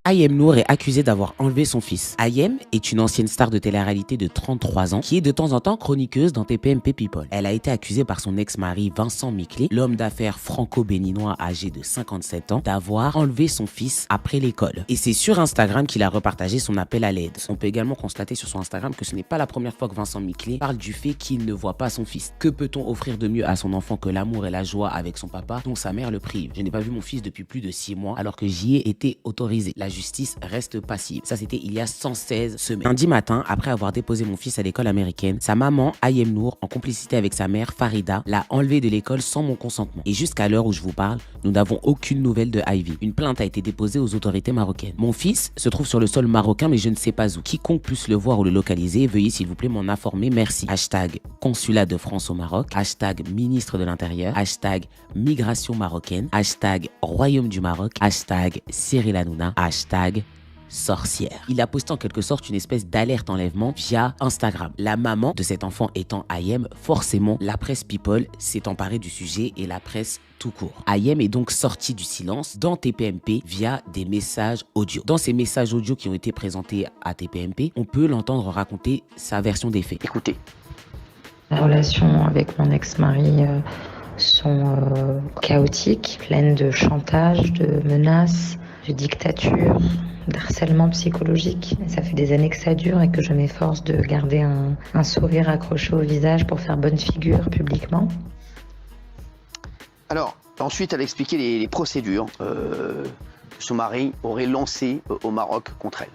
Ayem Nour est accusée d'avoir enlevé son fils. Ayem est une ancienne star de télé-réalité de 33 ans qui est de temps en temps chroniqueuse dans TPMP People. Elle a été accusée par son ex-mari Vincent Miclé, l'homme d'affaires franco-béninois âgé de 57 ans, d'avoir enlevé son fils après l'école. Et c'est sur Instagram qu'il a repartagé son appel à l'aide. On peut également constater sur son Instagram que ce n'est pas la première fois que Vincent Miclé parle du fait qu'il ne voit pas son fils. Que peut-on offrir de mieux à son enfant que l'amour et la joie avec son papa dont sa mère le prive? Je n'ai pas vu mon fils depuis plus de 6 mois alors que j'y ai été autorisé. La justice reste passive. Ça, c'était il y a 116 semaines. Lundi matin, après avoir déposé mon fils à l'école américaine, sa maman, Ayem Nour, en complicité avec sa mère, Farida, l'a enlevé de l'école sans mon consentement. Et jusqu'à l'heure où je vous parle, nous n'avons aucune nouvelle de Ivy. Une plainte a été déposée aux autorités marocaines. Mon fils se trouve sur le sol marocain, mais je ne sais pas où. Quiconque puisse le voir ou le localiser, veuillez s'il vous plaît m'en informer. Merci. Hashtag consulat de France au Maroc. Hashtag ministre de l'Intérieur. Hashtag migration marocaine. Hashtag royaume du Maroc. Hashtag Cyril Hanouna. Hashtag sorcière. Il a posté en quelque sorte une espèce d'alerte enlèvement via Instagram. La maman de cet enfant étant Ayem, forcément la presse People s'est emparée du sujet et la presse tout court. Ayem est donc sorti du silence dans TPMP via des messages audio. Dans ces messages audio qui ont été présentés à TPMP, on peut l'entendre raconter sa version des faits. Écoutez. Les relations avec mon ex-mari sont chaotiques, pleines de chantage, de menaces, de dictature, d'harcèlement psychologique. Et ça fait des années que ça dure et que je m'efforce de garder un sourire accroché au visage pour faire bonne figure publiquement. Alors, ensuite, elle a expliqué les procédures que son mari aurait lancées au Maroc contre elle.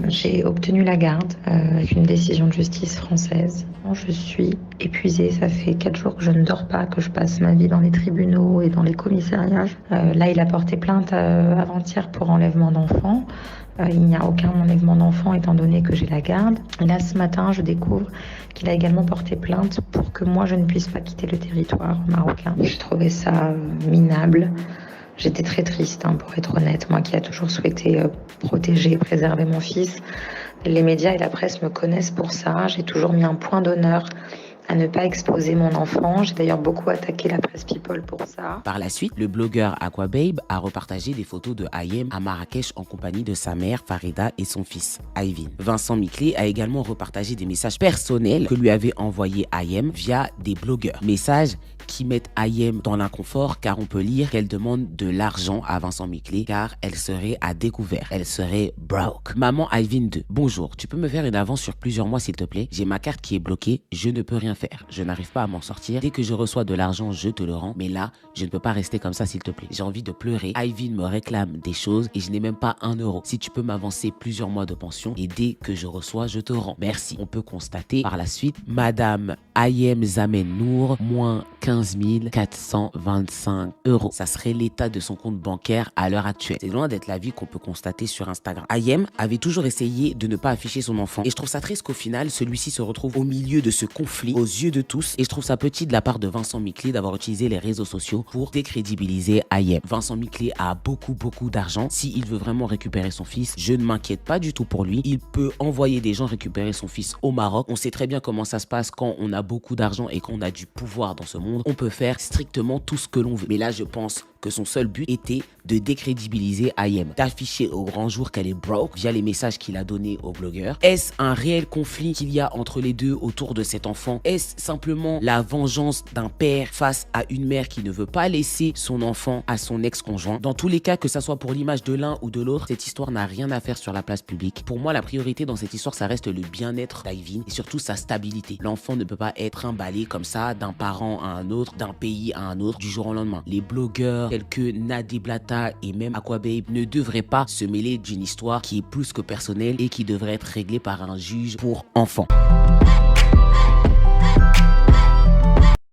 J'ai obtenu la garde avec une décision de justice française. Je suis épuisée, ça fait 4 jours que je ne dors pas, que je passe ma vie dans les tribunaux et dans les commissariats. Là, il a porté plainte avant-hier pour enlèvement d'enfants. Il n'y a aucun enlèvement d'enfants étant donné que j'ai la garde. Et là, ce matin, je découvre qu'il a également porté plainte pour que moi, je ne puisse pas quitter le territoire marocain. J'ai trouvé ça minable. J'étais très triste, pour être honnête, moi qui a toujours souhaité protéger et préserver mon fils. Les médias et la presse me connaissent pour ça. J'ai toujours mis un point d'honneur à ne pas exposer mon enfant. J'ai d'ailleurs beaucoup attaqué la presse People pour ça. Par la suite, le blogueur Aquababe a repartagé des photos de Ayem à Marrakech en compagnie de sa mère Farida et son fils Ayvin. Vincent Miclé a également repartagé des messages personnels que lui avait envoyés Ayem via des blogueurs. Messages qui mettent Ayem dans l'inconfort car on peut lire qu'elle demande de l'argent à Vincent Miclé car elle serait à découvert. Elle serait broke. Maman Ayvin 2. Bonjour, tu peux me faire une avance sur plusieurs mois s'il te plaît? J'ai ma carte qui est bloquée, je ne peux rien faire. Je n'arrive pas à m'en sortir. Dès que je reçois de l'argent, je te le rends. Mais là, je ne peux pas rester comme ça s'il te plaît. J'ai envie de pleurer. Ayvin me réclame des choses et je n'ai même pas 1 euro. Si tu peux m'avancer plusieurs mois de pension et dès que je reçois, je te rends. Merci. On peut constater par la suite, Madame Ayem Zamen Nour, moins 15 425 euros. Ça serait l'état de son compte bancaire à l'heure actuelle. C'est loin d'être la vie qu'on peut constater sur Instagram. Ayem avait toujours essayé de ne pas afficher son enfant. Et je trouve ça triste qu'au final, celui-ci se retrouve au milieu de ce conflit, aux yeux de tous. Et je trouve ça petit de la part de Vincent Miclé d'avoir utilisé les réseaux sociaux pour décrédibiliser Ayem. Vincent Miclé a beaucoup d'argent. S'il veut vraiment récupérer son fils, je ne m'inquiète pas du tout pour lui. Il peut envoyer des gens récupérer son fils au Maroc. On sait très bien comment ça se passe quand on a beaucoup d'argent et qu'on a du pouvoir dans ce monde. On peut faire strictement tout ce que l'on veut. Mais là, je pense que son seul but était de décrédibiliser Ayem, d'afficher au grand jour qu'elle est broke via les messages qu'il a donnés aux blogueurs. Est-ce un réel conflit qu'il y a entre les deux autour de cet enfant? Est-ce simplement la vengeance d'un père face à une mère qui ne veut pas laisser son enfant à son ex-conjoint? Dans tous les cas, que ça soit pour l'image de l'un ou de l'autre, cette histoire n'a rien à faire sur la place publique. Pour moi, la priorité dans cette histoire, ça reste le bien-être d'Ayvin et surtout sa stabilité. L'enfant ne peut pas être emballé comme ça d'un parent à un autre, d'un pays à un autre, du jour au lendemain. Les blogueurs tels que Nadi Blata et même Aquababe ne devraient pas se mêler d'une histoire qui est plus que personnelle et qui devrait être réglée par un juge pour enfants.